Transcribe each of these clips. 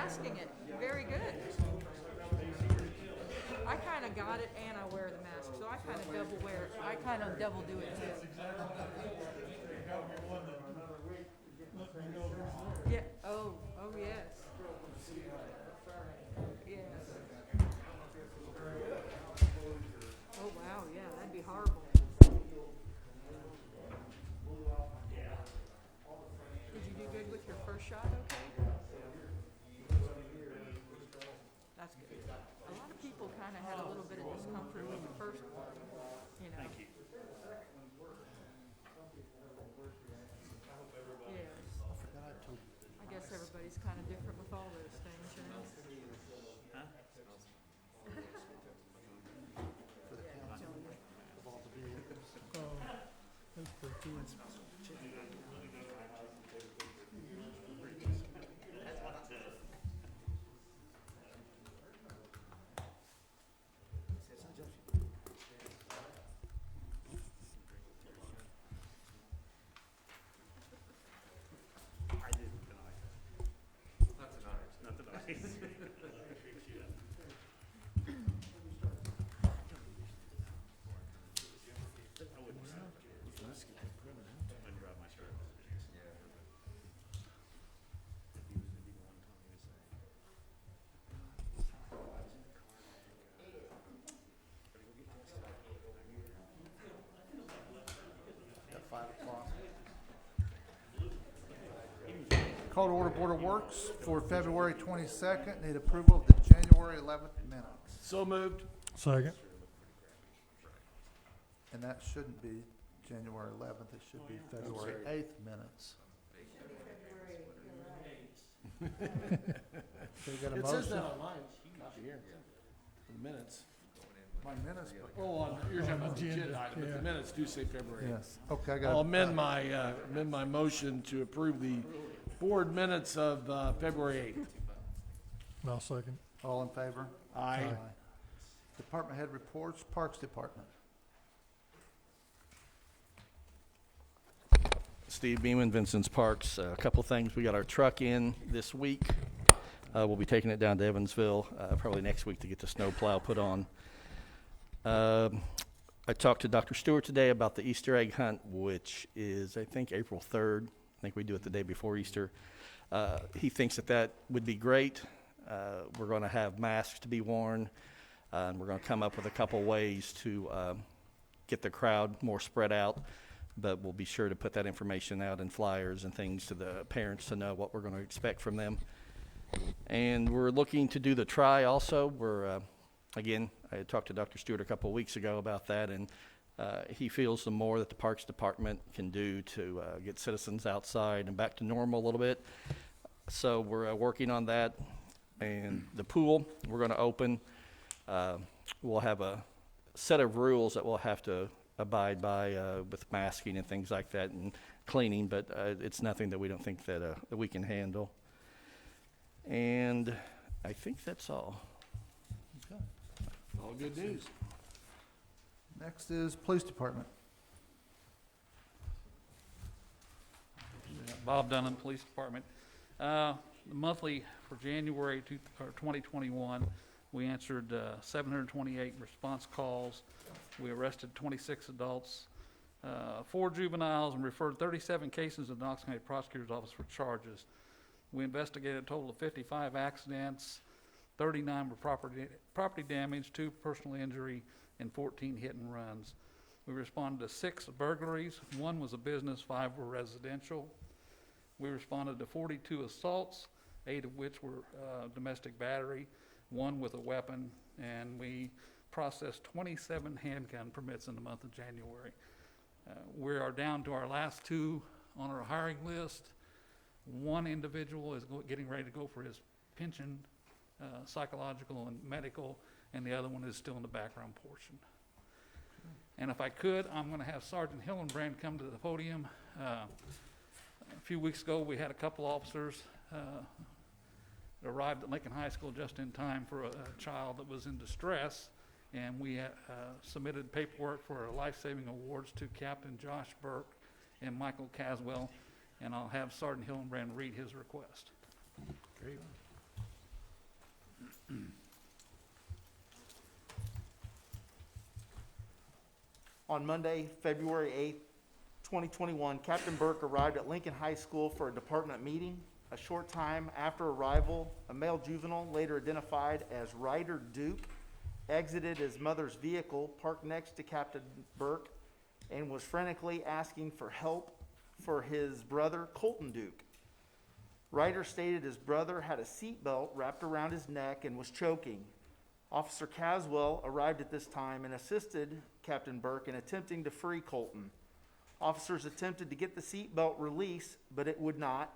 masking it. Very good. I kind of got it and I wear the mask, so I kind of double wear it. I kind of double do it too. Yeah. Oh. Oh yes. Yes. Oh wow. Yeah, that'd be horrible. Did you do good with your first shot? Okay. That's good. A lot of people kind of had a little bit of discomfort with the first one. You know. Thank you. Yes. I guess everybody's kind of different with all those things, you know. Huh? I didn't deny it. Not tonight. I wouldn't say. I'd grab my shirt. At 5 o'clock. Call to order Board of Works for February 22nd. Need approval of the January 11th minutes. So moved. Second. And that shouldn't be January 11th. It should be February 8th minutes. So you got a It says motion? that on mine. Copy here. For the minutes. My minutes, but- Oh, on, you're talking about the Agenda, agenda item, but yeah. the minutes do say February. Yes, okay, I got. I'll amend my motion to approve the board minutes of, February 8th. I'll second. All in favor? Aye. Department head reports, Parks Department. Steve Beeman, Vincent's Parks. A couple things. We got our truck in this week. We'll be taking it down to Evansville probably next week to get the snow plow put on. I talked to Dr. Stewart today about the Easter egg hunt, which is, I think, April 3rd. I think we do it the day before Easter. He thinks that would be great. We're going to have masks to be worn, and we're going to come up with a couple ways to get the crowd more spread out. But we'll be sure to put that information out in flyers and things to the parents to know what we're going to expect from them. And we're looking to do the try also. We're, again, I had talked to Dr. Stewart a couple of weeks ago about that, and he feels the more that the Parks Department can do to get citizens outside and back to normal a little bit. So we're working on that. And the pool, we're going to open. We'll have a set of rules that we'll have to abide by with masking and things like that and cleaning, but it's nothing that we don't think that we can handle. And I think that's all. Okay. All good news. Next is Police Department. Bob Dunham, Police Department. The monthly for January 2021, we answered 728 response calls. We arrested 26 adults, 4 juveniles, and referred 37 cases to the Knox County Prosecutor's Office for charges. We investigated a total of 55 accidents, 39 were property damage, 2 personal injury, and 14 hit and runs. We responded to 6 burglaries. 1 was a business, 5 were residential. We responded to 42 assaults, 8 of which were domestic battery, 1 with a weapon, and we processed 27 handgun permits in the month of January. We are down to our last 2 on our hiring list. 1 individual is getting ready to go for his pension, psychological and medical, and the other one is still in the background portion. And if I could, I'm going to have Sergeant Hillenbrand come to the podium. A few weeks ago, we had a couple officers that arrived at Lincoln High School just in time for a child that was in distress, and we submitted paperwork for our life-saving awards to Captain Josh Burke and Michael Caswell, and I'll have Sergeant Hillenbrand read his request. Great. On Monday, February 8th, 2021, Captain Burke arrived at Lincoln High School for a department meeting. A short time after arrival, a male juvenile, later identified as Ryder Duke, exited his mother's vehicle parked next to Captain Burke and was frantically asking for help for his brother, Colton Duke. Ryder stated his brother had a seatbelt wrapped around his neck and was choking. Officer Caswell arrived at this time and assisted Captain Burke in attempting to free Colton. Officers attempted to get the seatbelt released, but it would not.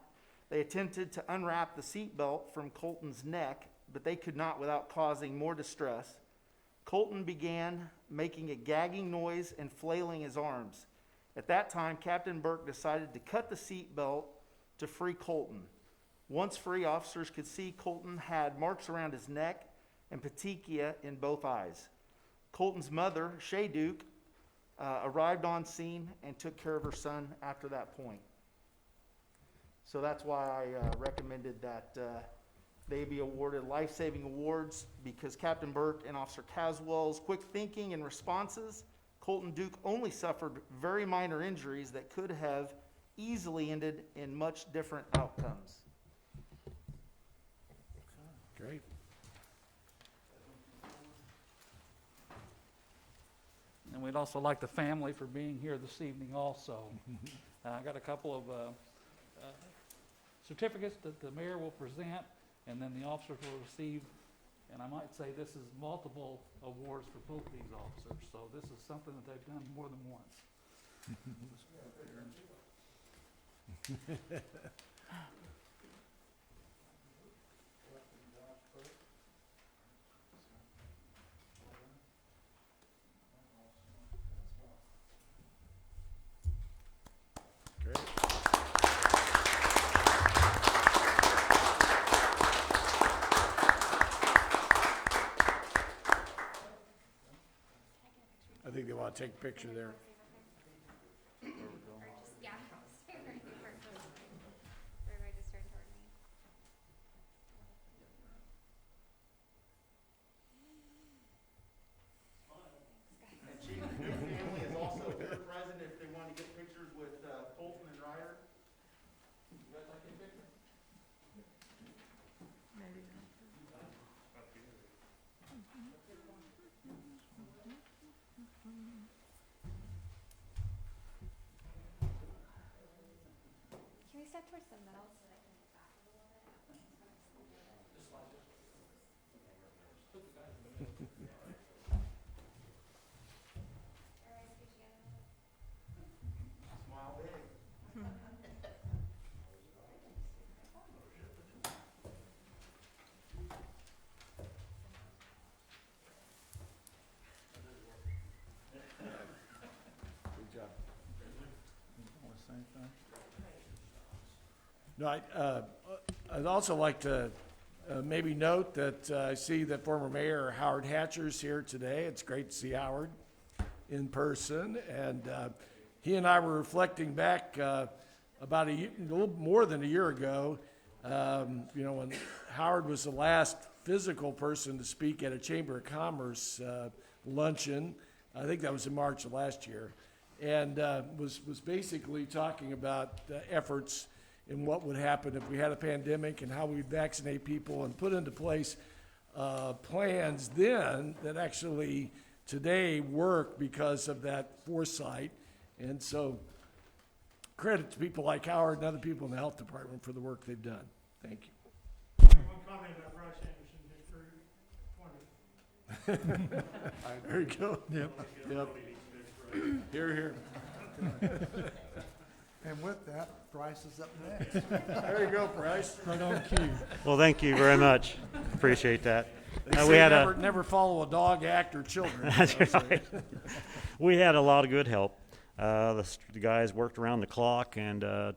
They attempted to unwrap the seatbelt from Colton's neck, but they could not without causing more distress. Colton began making a gagging noise and flailing his arms. At that time, Captain Burke decided to cut the seatbelt to free Colton. Once free, officers could see Colton had marks around his neck and petechia in both eyes. Colton's mother, Shay Duke, arrived on scene and took care of her son after that point. So that's why I recommended that they be awarded life-saving awards, because Captain Burke and Officer Caswell's quick thinking and responses. Colton Duke only suffered very minor injuries that could have easily ended in much different outcomes. Great. And we'd also like the family for being here this evening also. I got a couple of certificates that the mayor will present, and then the officers will receive, and I might say this is multiple awards for both these officers, so this is something that they've done more than once. Great. I think they want to take a picture there. Yeah. Everybody just turn toward me. And Chief, the Duke family is also here present if they want to get pictures with Colton and Ryder. You guys like a picture? Maybe. Can we step towards the middle? Everybody scoot together. Smile big. Good job. Same thing. No, I'd also like to maybe note that I see that former Mayor Howard Hatcher's here today. It's great to see Howard in person, and he and I were reflecting back about a little more than a year ago, when Howard was the last physical person to speak at a Chamber of Commerce luncheon. I think that was in March of last year, and was basically talking about the efforts in what would happen if we had a pandemic and how we'd vaccinate people and put into place plans then that actually today work because of that foresight. And so credit to people like Howard and other people in the health department for the work they've done. Thank you. One comment about Bryce Anderson, just very wonderful. There you go. Yep. Yep. Here, here. And with that, Bryce is up next. There you go, Bryce. Right on cue. Well, thank you very much. Appreciate that. They We say had never follow a dog, act, or children. That's right. We had a lot of good help. The guys worked around the clock, and I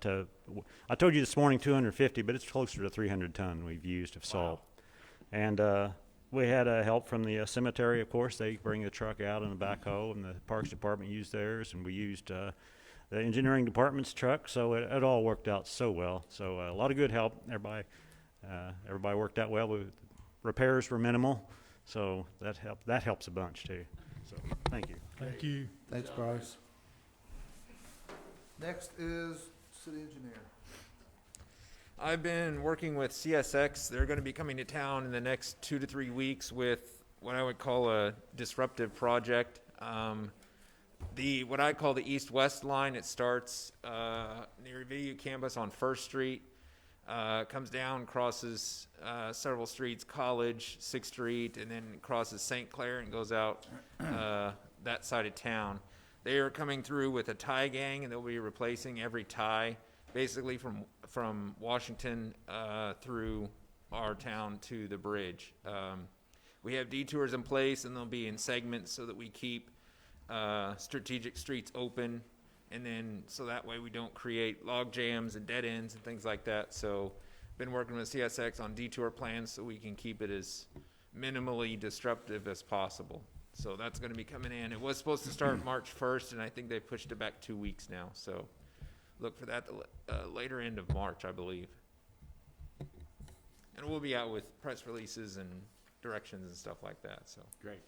told you this morning 250, but it's closer to 300 ton we've used of salt. And we had help from the cemetery, of course. They bring the truck out in a backhoe, and the Parks Department used theirs, and we used the engineering department's truck. So it all worked out so well. So a lot of good help. Everybody worked out well. The repairs were minimal, so that helps a bunch too. So, thank you. Thank you. Thanks, Bryce. Next is city engineer. I've been working with CSX. They're going to be coming to town in the next 2 to 3 weeks with what I would call a disruptive project. What I call the east-west line, it starts near VU campus on First Street, comes down, crosses several streets, College, 6th Street, and then crosses St. Clair and goes out that side of town. They are coming through with a tie gang, and they'll be replacing every tie, basically from Washington through our town to the bridge. We have detours in place, and they'll be in segments so that we keep strategic streets open, and then so that way we don't create log jams and dead ends and things like that. So been working with CSX on detour plans so we can keep it as minimally disruptive as possible. So that's going to be coming in. It was supposed to start March 1st, and I think they pushed it back 2 weeks now. So look for that later end of March, I believe. And we'll be out with press releases and directions and stuff like that. So Great.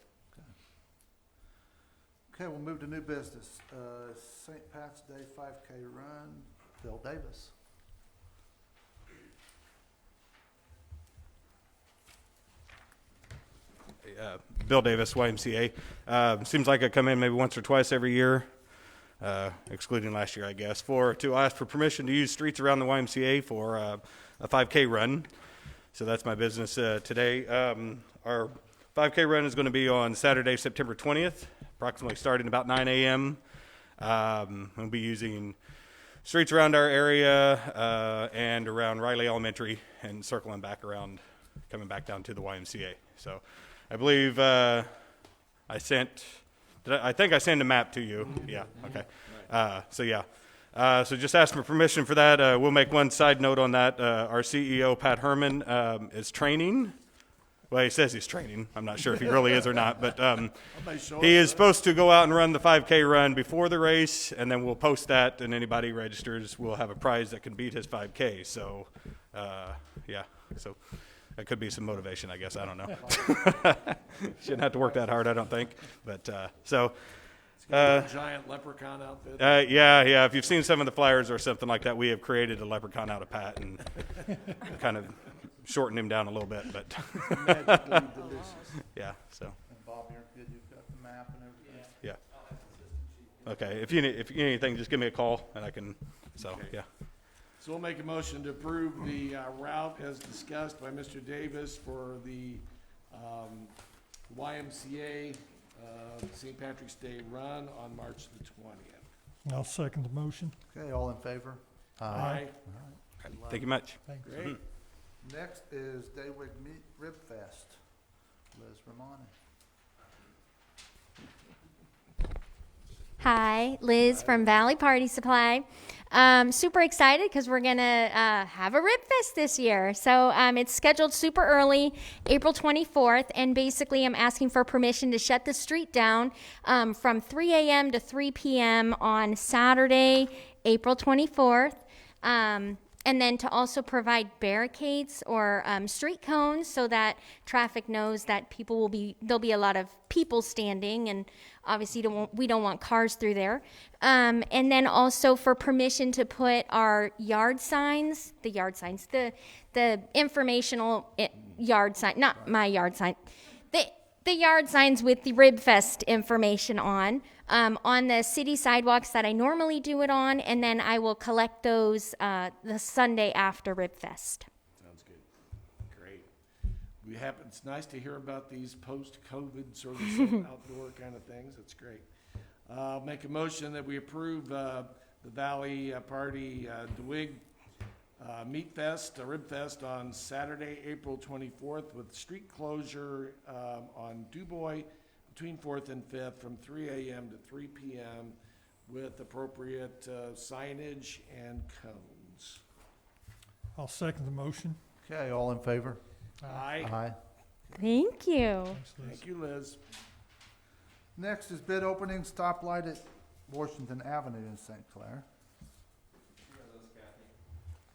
Okay, we'll move to new business. St. Pat's Day 5K run, Bill Davis. Bill Davis, YMCA. Seems like I come in maybe once or twice every year, excluding last year, I guess, to ask for permission to use streets around the YMCA for a 5K run. So that's my business today. Our 5K run is going to be on Saturday, September 20th, approximately starting about 9 a.m. We'll be using streets around our area and around Riley Elementary and circling back around, coming back down to the YMCA. So I believe I think I sent a map to you. Yeah, okay. So just ask for permission for that. We'll make one side note on that. Our CEO, Pat Herman, is training. Well, he says he's training. I'm not sure if he really is or not, but he is supposed to go out and run the 5K run before the race, and then we'll post that, and anybody registers will have a prize that can beat his 5K. So, so that could be some motivation, I guess. I don't know. Shouldn't have to work that hard, I don't think. But Giant leprechaun outfit. yeah. If you've seen some of the flyers or something like that, we have created a leprechaun out of Pat and kind of shortened him down a little bit, but Magically delicious. yeah. So And Bob, you're good. You've got the map and everything. yeah. Okay. If you need anything, just give me a call and I can. So yeah. So we'll make a motion to approve the route as discussed by Mr. Davis for the YMCA St. Patrick's Day run on March the 20th. I'll second the motion. Okay, all in favor? Aye. Thank you much. Great. Next is Daywig Meat Rib Fest. Liz Romani. Hi, Liz from Valley Party Supply. Super excited because we're going to have a Rib Fest this year. So it's scheduled super early, April 24th, and basically I'm asking for permission to shut the street down from 3 a.m. to 3 p.m. on Saturday, April 24th. And then to also provide barricades or street cones so that traffic knows that there'll be a lot of people standing, and obviously we don't want cars through there. And then also for permission to put our yard signs, the informational yard sign, not my yard sign, the yard signs with the Rib Fest information on the city sidewalks that I normally do it on, and then I will collect those the Sunday after Rib Fest. Sounds good. Great. It's nice to hear about these post-COVID sort of outdoor kind of things. That's great. Make a motion that we approve the Valley Party DeWitt Meat Fest, Rib Fest on Saturday, April 24th with street closure on DuBois between 4th and 5th from 3 a.m. to 3 p.m. with appropriate signage and cones. I'll second the motion. Okay, all in favor? Aye. Aye. Thank you. Thanks, Liz. Thank you, Liz. Next is bid opening stoplight at Washington Avenue in St. Clair.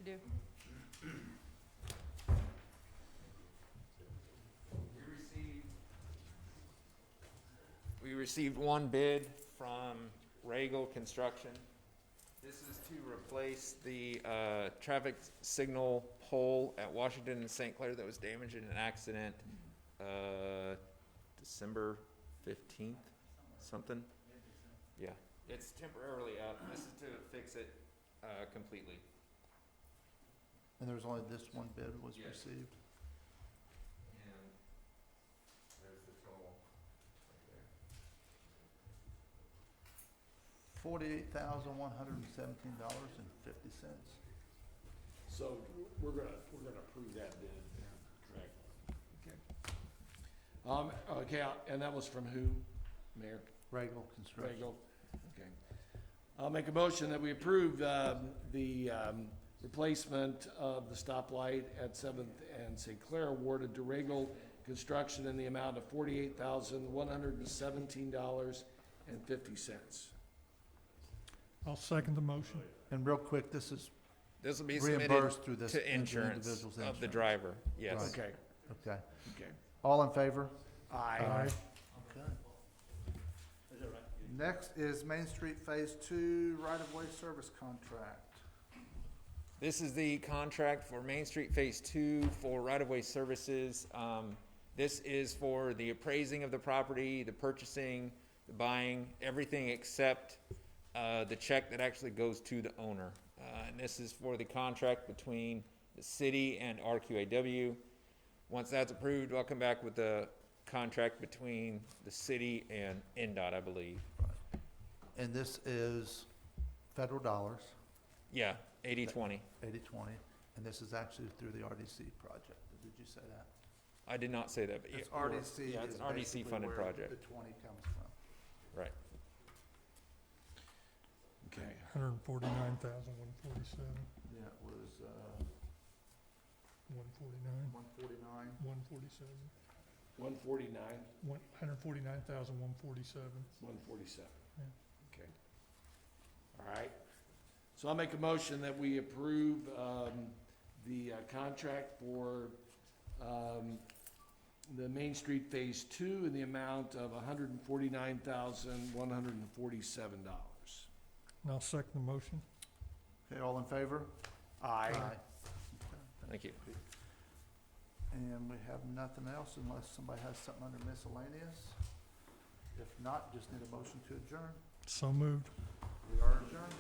You do. We received one bid from Regal Construction. This is to replace the traffic signal pole at Washington and St. Clair that was damaged in an accident December 15th, something. Yeah, it's temporarily up. This is to fix it completely. And there's only this one bid was Yes. received? And there's the total right there. $48,117.50. So we're gonna approve that bid, correct? Okay. Okay, and that was from who, Mayor? Regal Construction. Regal, okay. I'll make a motion that we approve, the replacement of the stoplight at Seventh and St. Clair awarded to Regal Construction in the amount of $48,117.50. I'll second the motion. And real quick, this is This will be submitted reimbursed through this. to into insurance individual's of the insurance. driver, yes. Right. Okay, Okay. okay. All in favor? Aye. Okay. Next is Main Street Phase 2 right-of-way service contract. This is the contract for Main Street Phase 2 for right-of-way services. This is for the appraising of the property, the purchasing, the buying, everything except the check that actually goes to the owner. And this is for the contract between the city and RQAW. Once that's approved, I'll come back with the contract between the city and NDOT, I believe. And this is federal dollars, Yeah, 80/20. 80/20, and this is actually through the RDC project. Did you say that? I did not say that, but It's yeah, RDC yeah, it's is an RDC basically funded where project, the 20 comes from. right. Okay. 149,147, Yeah, it was, 149, 149. 147, 149, 149,147. 147. Yeah. Okay. All right. So I'll make a motion that we approve the contract for the Main Street Phase 2 in the amount of $149,147. And I'll second the motion. Okay, all in favor? Aye. Thank you. And we have nothing else unless somebody has something under miscellaneous. If not, just need a motion to adjourn. So moved. We are adjourned.